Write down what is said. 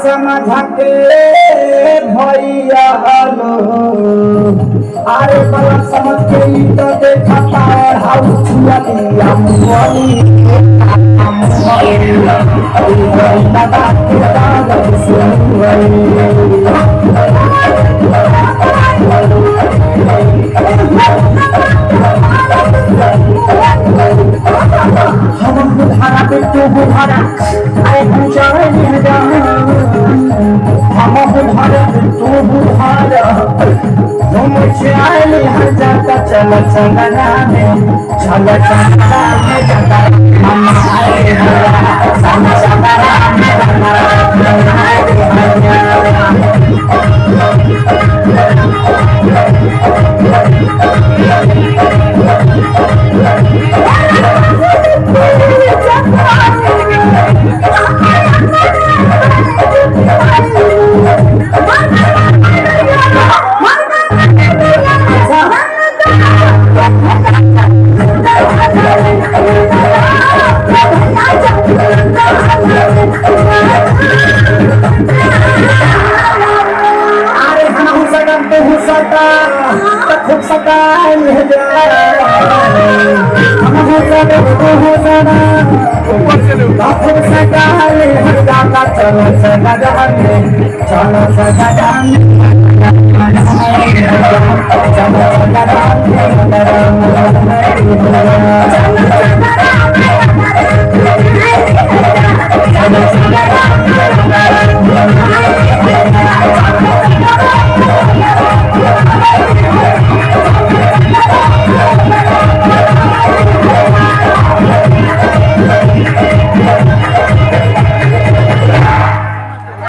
समाधाके भैया हलो अरे बला समझ के तो देखा पाए हाउ छुआ दिया मुआली दादा के दादा हम बुधारा पे तू बुधारा अरे पूछा नहीं जा हम बुधारा पे तू बुधारा तुम चाले हर जाता चल चलना में चल चलना में जाता हम आए हम चलना चलो